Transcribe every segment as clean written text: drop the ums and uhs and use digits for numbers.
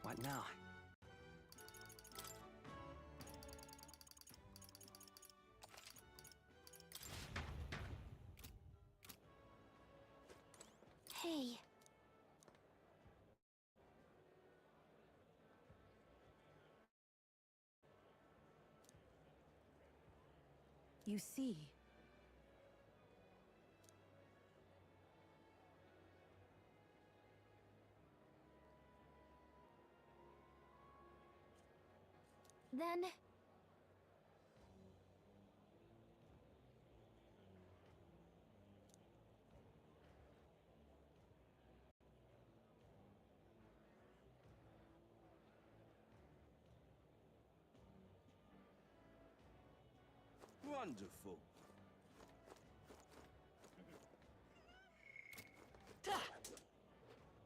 What now? Hey. You see. Then... Wonderful.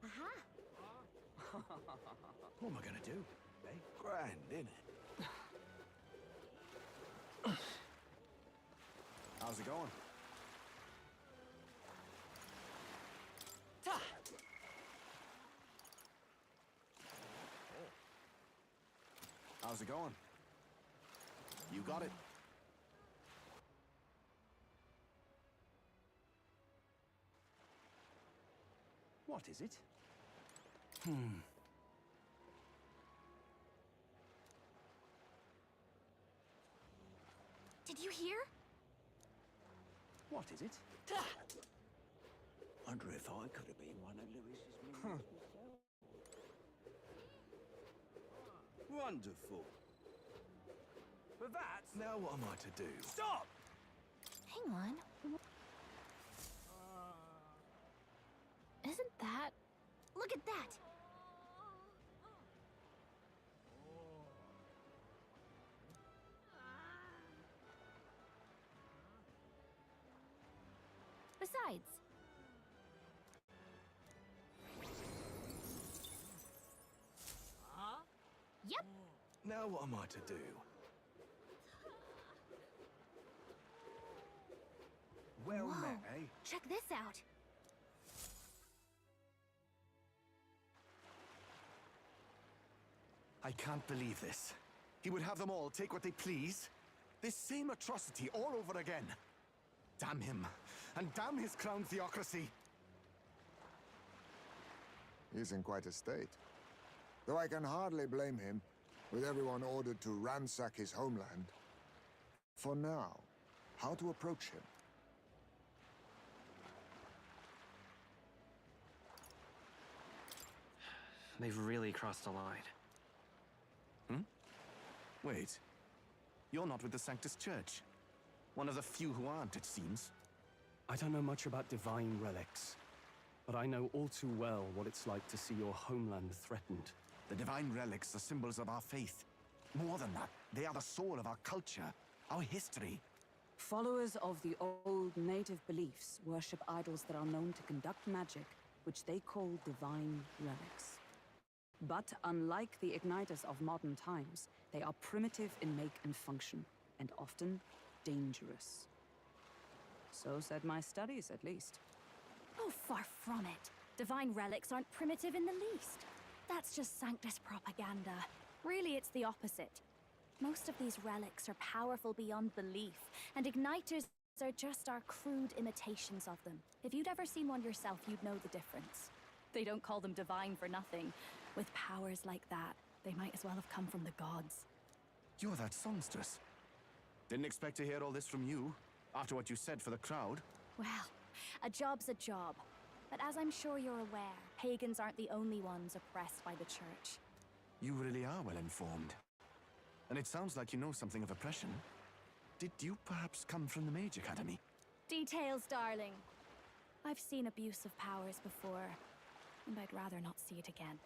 Aha! What am I gonna do? Eh? Grand, innit? How's it going? How's it going? You got it. What is it? Did you hear? What is it? Wonder if I could have been one of Lewis's minions myself. Wonderful. But that's... Now what am I to do? Stop! Hang on. Isn't that... Look at that! Besides... Yep. Now what am I to do? Well Whoa. met, eh? Check this out. I can't believe this. He would have them all take what they please. This same atrocity all over again. Damn him. And damn his crown theocracy. He's in quite a state. Though I can hardly blame him, with everyone ordered to ransack his homeland. For now, how to approach him? They've really crossed the line. Wait. You're not with the Sanctus Church. One of the few who aren't, it seems. I don't know much about divine relics, but I know all too well what it's like to see your homeland threatened. The divine relics are symbols of our faith. More than that, they are the soul of our culture, our history. Followers of the old native beliefs worship idols that are known to conduct magic, which they call divine relics. But unlike the igniters of modern times, they are primitive in make and function, and often dangerous. So said my studies, at least. Oh, far from it. Divine relics aren't primitive in the least. That's just Sanctus propaganda. Really, it's the opposite. Most of these relics are powerful beyond belief, and igniters are just our crude imitations of them. If you'd ever seen one yourself, you'd know the difference. They don't call them divine for nothing. With powers like that, they might as well have come from the gods. You're that songstress. Didn't expect to hear all this from you, after what you said for the crowd. Well, a job's a job. But as I'm sure you're aware, pagans aren't the only ones oppressed by the church. You really are well informed. And it sounds like you know something of oppression. Did you perhaps come from the Mage Academy? Details, darling. I've seen abuse of powers before, and I'd rather not see it again.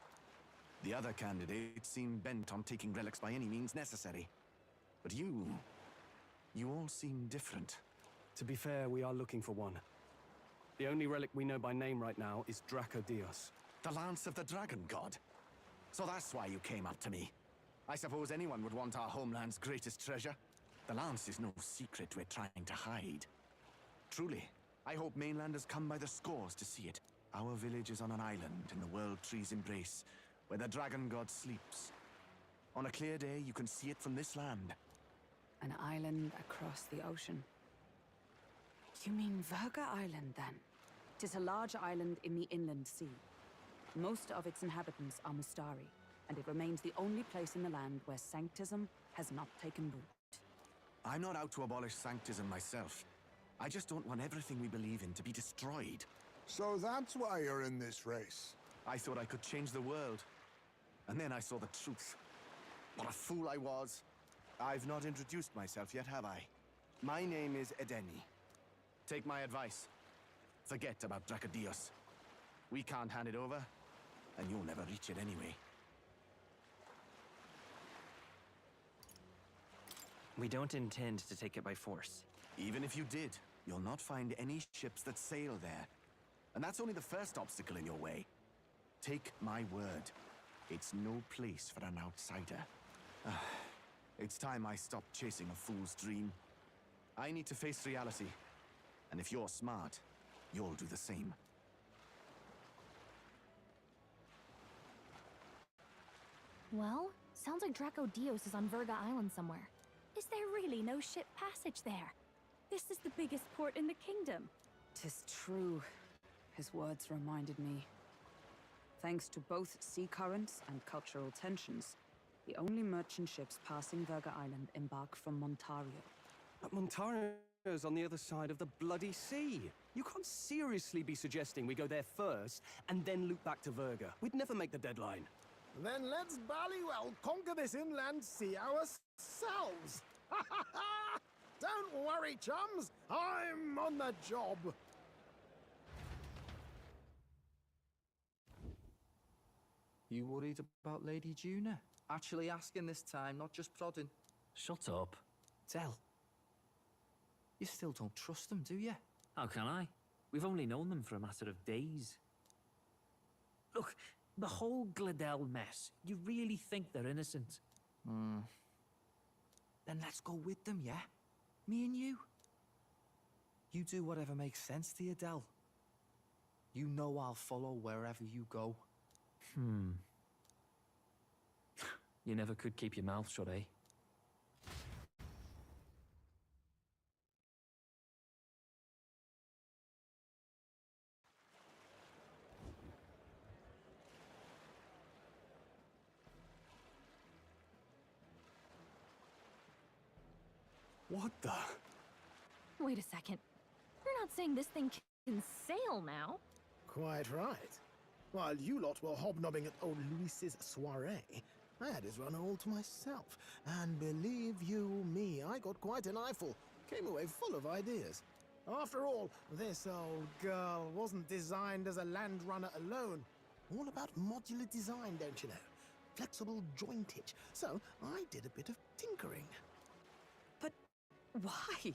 The other candidates seem bent on taking relics by any means necessary. But you all seem different. To be fair, we are looking for one. The only relic we know by name right now is Dracodios. The Lance of the Dragon God. So that's why you came up to me. I suppose anyone would want our homeland's greatest treasure. The Lance is no secret we're trying to hide. Truly, I hope mainlanders come by the scores to see it. Our village is on an island in the World Tree's embrace, where the Dragon God sleeps. On a clear day, you can see it from this land. An island across the ocean. You mean Verga Island, then? 'Tis a large island in the inland sea. Most of its inhabitants are Mustari, and it remains the only place in the land where sanctism has not taken root. I'm not out to abolish sanctism myself. I just don't want everything we believe in to be destroyed. So that's why you're in this race. I thought I could change the world. And then I saw the truth. What a fool I was. I've not introduced myself yet, have I? My name is Edeni. Take my advice. Forget about Dracodios. We can't hand it over, and you'll never reach it anyway. We don't intend to take it by force. Even if you did, you'll not find any ships that sail there. And that's only the first obstacle in your way. Take my word. It's no place for an outsider. It's time I stopped chasing a fool's dream. I need to face reality. And if you're smart, you'll do the same. Well, sounds like Dracodios is on Verga Island somewhere. Is there really no ship passage there? This is the biggest port in the kingdom. 'Tis true. His words reminded me. Thanks to both sea currents and cultural tensions, the only merchant ships passing Verga Island embark from Montario. But Montario's on the other side of the bloody sea. You can't seriously be suggesting we go there first and then loop back to Verga. We'd never make the deadline. Then let's ballywell conquer this inland sea ourselves. Don't worry, chums. I'm on the job. You worried about Lady Juna? Actually asking this time, not just prodding. Shut up. Tell. You still don't trust them, do you? How can I? We've only known them for a matter of days. Look, the whole Gladel mess, you really think they're innocent? Then let's go with them, yeah? Me and you. You do whatever makes sense to you, Del. You know I'll follow wherever you go. You never could keep your mouth shut, eh? What the? Wait a second. You're not saying this thing can sail now? Quite right. While you lot were hobnobbing at old Luis's soiree, I had his run all to myself. And believe you me, I got quite an eyeful. Came away full of ideas. After all, this old girl wasn't designed as a land runner alone. All about modular design, don't you know? Flexible jointage. So I did a bit of tinkering. But why?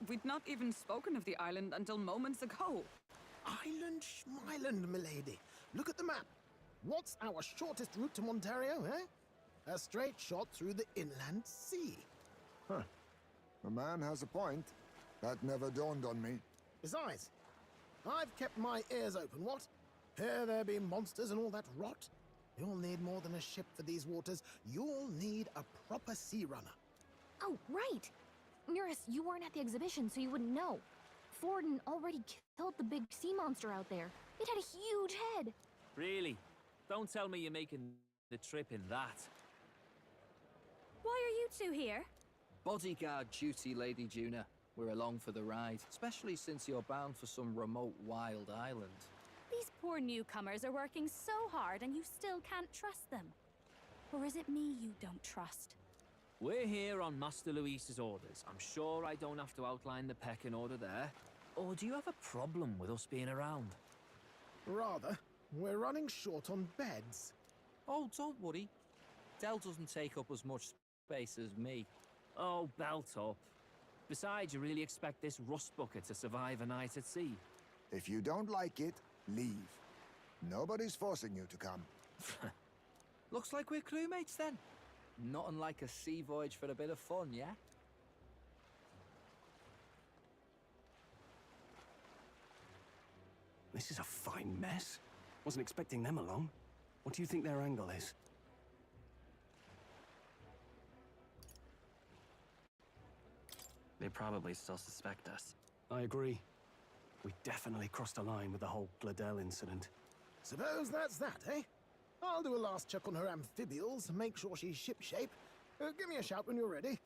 We'd not even spoken of the island until moments ago. Island Schmyland, milady. Look at the map. What's our shortest route to Montario, eh? A straight shot through the inland sea. Huh. The man has a point. That never dawned on me. Besides, I've kept my ears open, what? Here there be monsters and all that rot. You'll need more than a ship for these waters. You'll need a proper sea runner. Oh, right. Nearest, you weren't at the exhibition, so you wouldn't know. Forden already killed the big sea monster out there. It had a huge head. Really? Don't tell me you're making the trip in that. Why are you two here? Bodyguard duty, Lady Juna. We're along for the ride, especially since you're bound for some remote wild island. These poor newcomers are working so hard and you still can't trust them. Or is it me you don't trust? We're here on Master Luis's orders. I'm sure I don't have to outline the pecking order there. Or do you have a problem with us being around? Rather. We're running short on beds. Oh, don't worry. Dell doesn't take up as much space as me. Oh, belt up. Besides, you really expect this rust bucket to survive a night at sea? If you don't like it, leave. Nobody's forcing you to come. Looks like we're crewmates then. Not unlike a sea voyage for a bit of fun, yeah? This is a fine mess. Wasn't expecting them along. What do you think their angle is? They probably still suspect us. I agree. We definitely crossed a line with the whole Gladel incident. Suppose that's that, eh? I'll do a last check on her amphibials, make sure she's shipshape. Give me a shout when you're ready.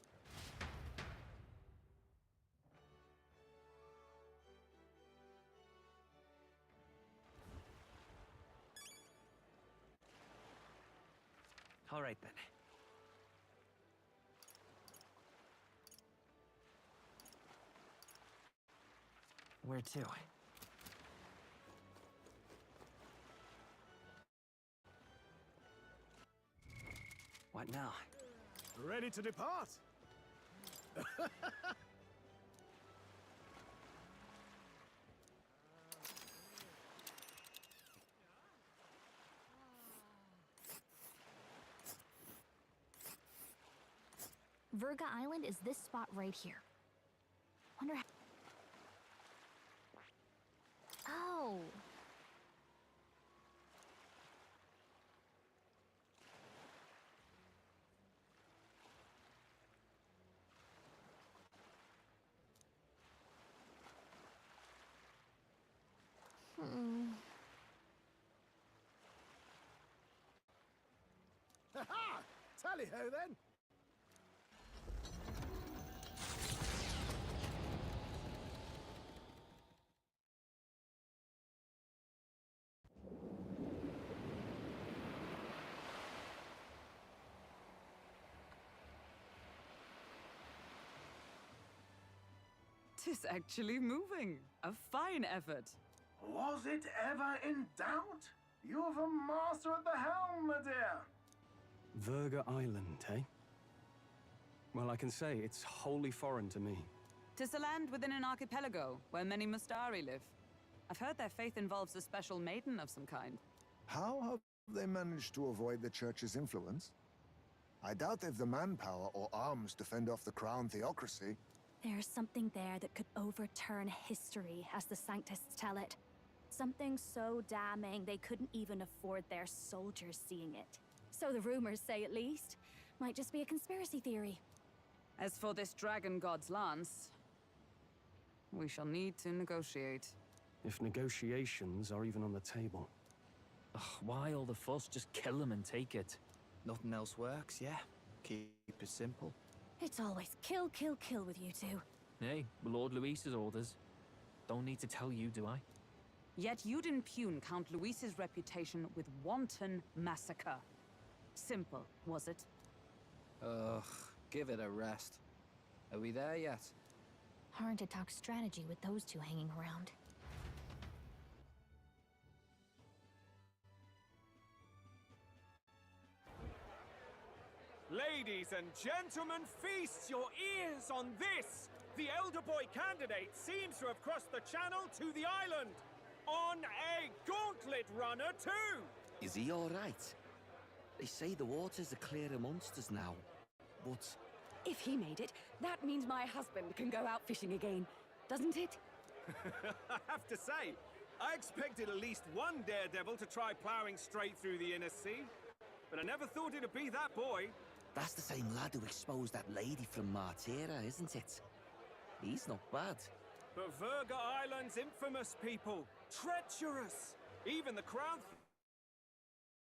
All right, then. Where to? What now? Ready to depart? Verga Island is this spot right here. Wonder how... Oh. Ha-ha! Tally-ho, then! Tis actually moving. A fine effort. Was it ever in doubt? You're the master at the helm, my dear. Verga Island, eh? Well, I can say it's wholly foreign to me. 'Tis a land within an archipelago where many Mustari live. I've heard their faith involves a special maiden of some kind. How have they managed to avoid the Church's influence? I doubt they've the manpower or arms to fend off the Crown theocracy. There's something there that could overturn history, as the Sanctists tell it. Something so damning they couldn't even afford their soldiers seeing it. So the rumors say, at least. Might just be a conspiracy theory. As for this dragon god's lance, we shall need to negotiate. If negotiations are even on the table. Ugh, why all the fuss? Just kill them and take it. Nothing else works, yeah? Keep it simple. It's always kill, kill, kill with you two. Hey, Lord Luis's orders. Don't need to tell you, do I? Yet you'd impugn Count Luis's reputation with wanton massacre. Simple, was it? Ugh, give it a rest. Are we there yet? Hard to talk strategy with those two hanging around. Ladies and gentlemen, feast your ears on this! The elder boy candidate seems to have crossed the channel to the island! On a gauntlet runner, too! Is he all right? They say the waters are clear amongst us now, but... If he made it, that means my husband can go out fishing again, doesn't it? I have to say, I expected at least one daredevil to try ploughing straight through the inner sea, but I never thought it'd be that boy. That's the same lad who exposed that lady from Martira, isn't it? He's not bad. But Verga Island's infamous people. Treacherous! Even the Crown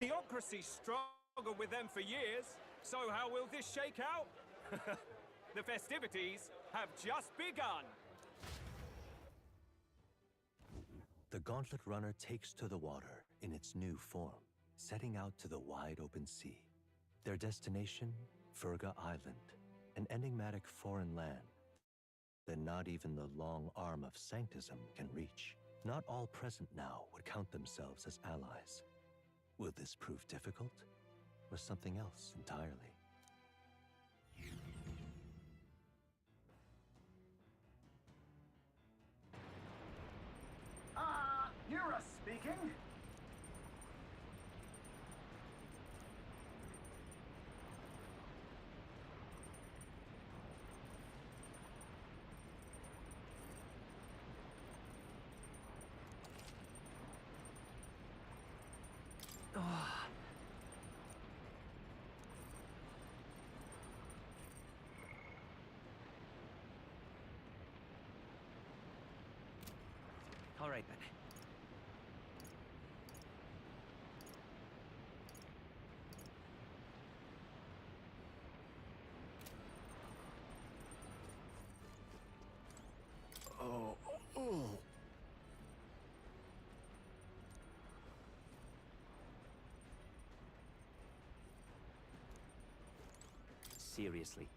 theocracy struggled with them for years. So how will this shake out? The festivities have just begun. The Gauntlet Runner takes to the water in its new form, setting out to the wide open sea. Their destination, Verga Island, an enigmatic foreign land that not even the long arm of Sanctism can reach. Not all present now would count themselves as allies. Will this prove difficult, or something else entirely? You're speaking? All right then. Oh. Seriously.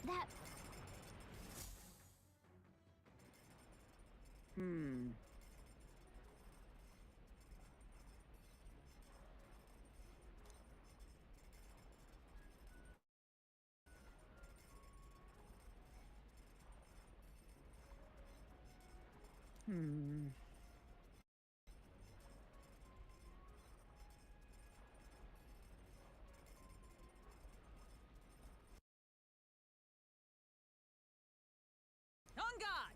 That... On guard!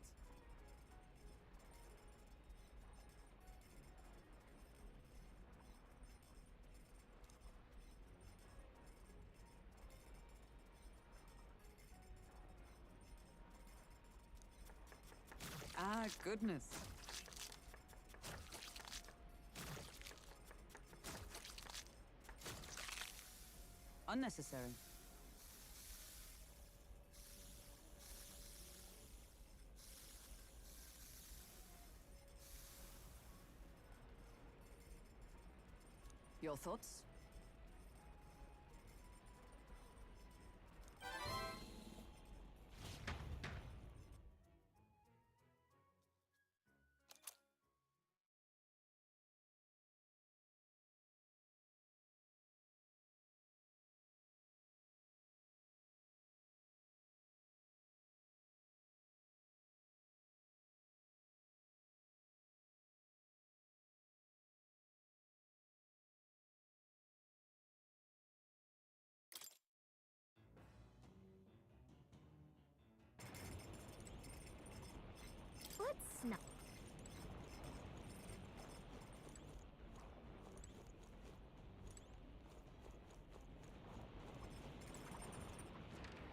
Ah, goodness. Unnecessary. Your thoughts? Let's not...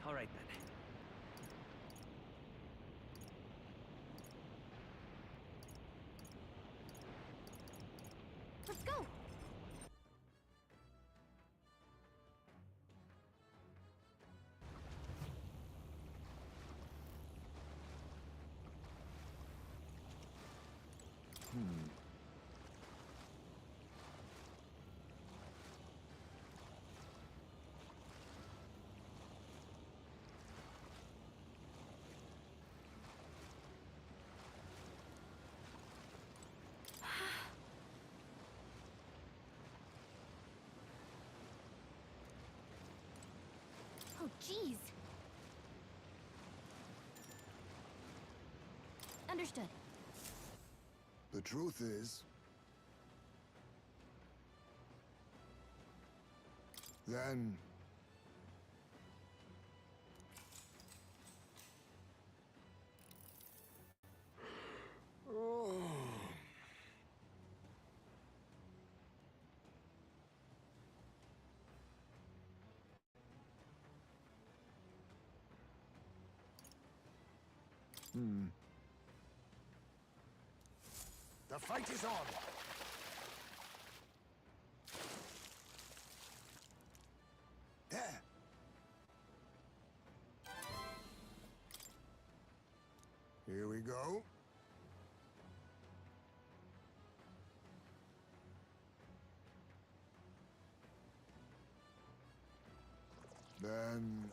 All right then. Let's go! Oh, jeez. Understood. The truth is... Then... Oh. The fight is on! There! Here we go. Then...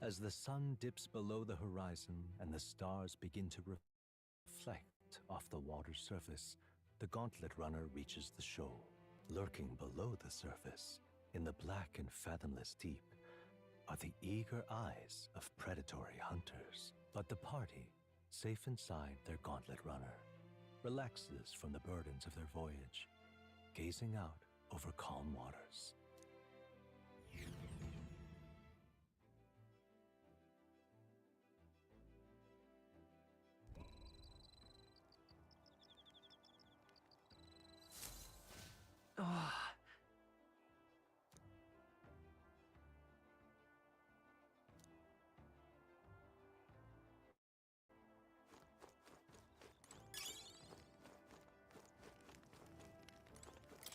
As the sun dips below the horizon and the stars begin to reflect off the water's surface, the gauntlet runner reaches the shoal. Lurking below the surface, in the black and fathomless deep, are the eager eyes of predatory hunters. But the party, safe inside their gauntlet runner, relaxes from the burdens of their voyage, gazing out over calm waters.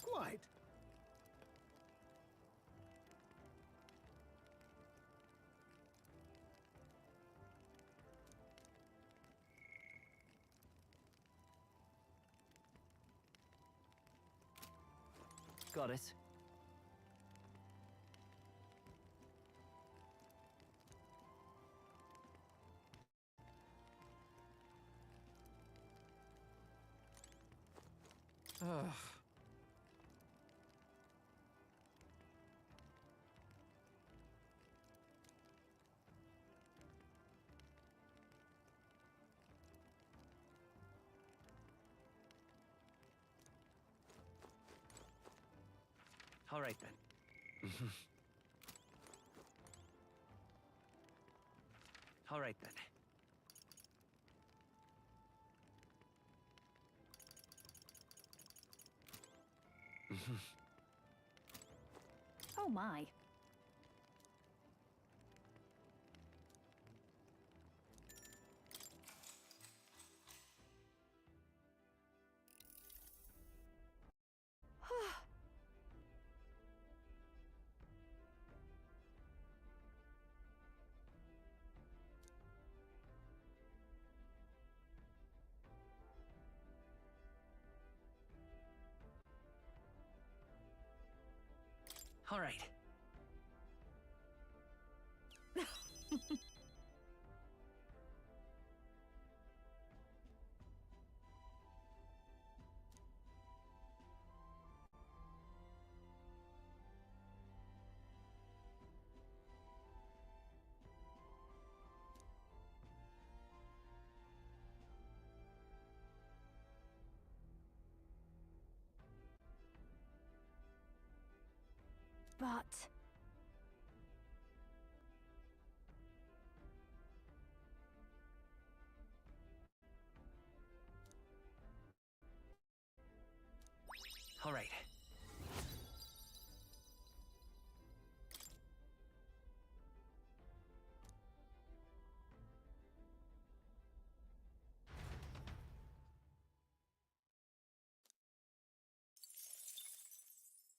Quite. Got it. Ugh. All right then. All right then. Oh my. All right. But... All right.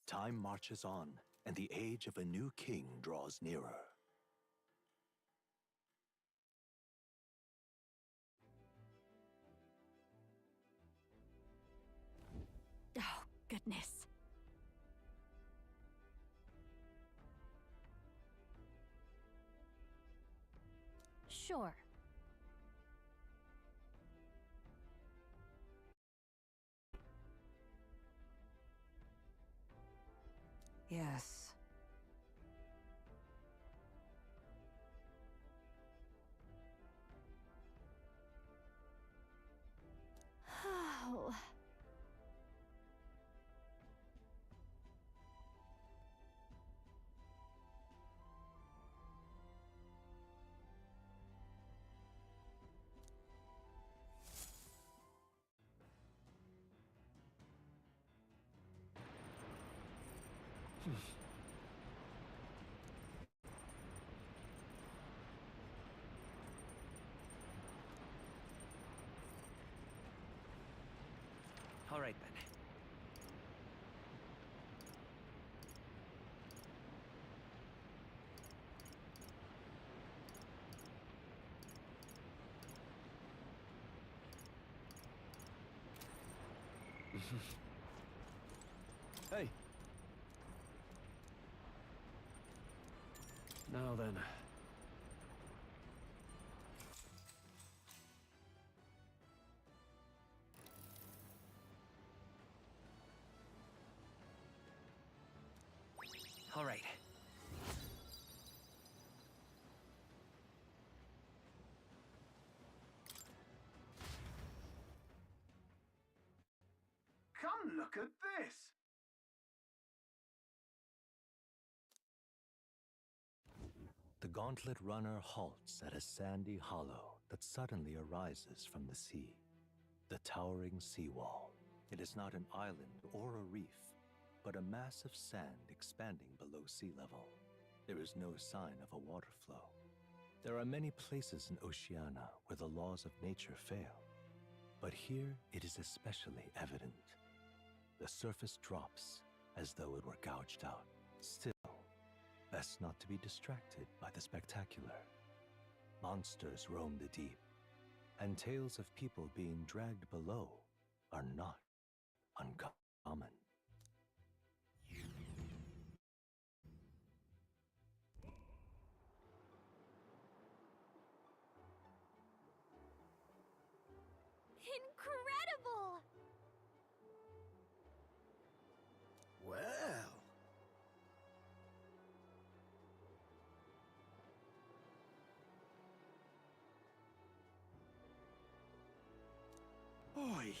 Time marches on, and the age of a new king draws nearer. Oh, goodness. Sure. Yes. Oh. All right then. Hey. Now then. All right. Come look at this! The gauntlet runner halts at a sandy hollow that suddenly arises from the sea. The towering seawall. It is not an island or a reef, but a mass of sand expanding below sea level. There is no sign of a water flow. There are many places in Oceania where the laws of nature fail, but here it is especially evident. The surface drops as though it were gouged out. Still, best not to be distracted by the spectacular. Monsters roam the deep, and tales of people being dragged below are not uncommon. Incredible! Well. Oi!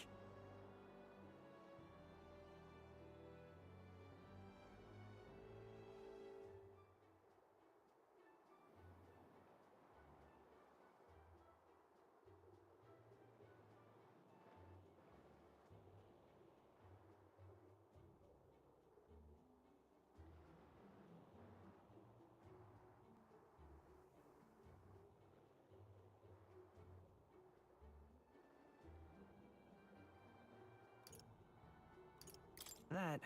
That.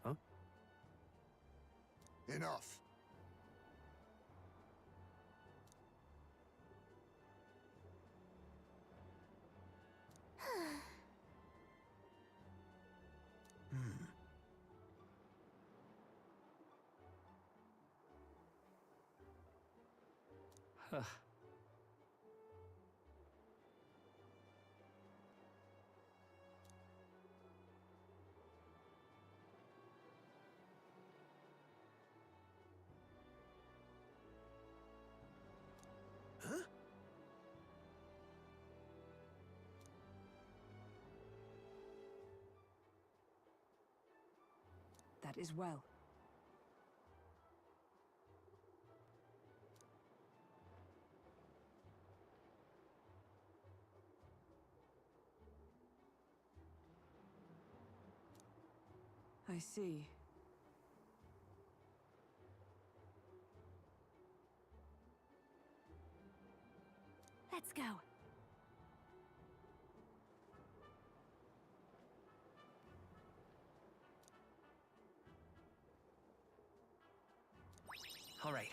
Huh? Enough. Huh. Huh? That is well. I see. Let's go. All right.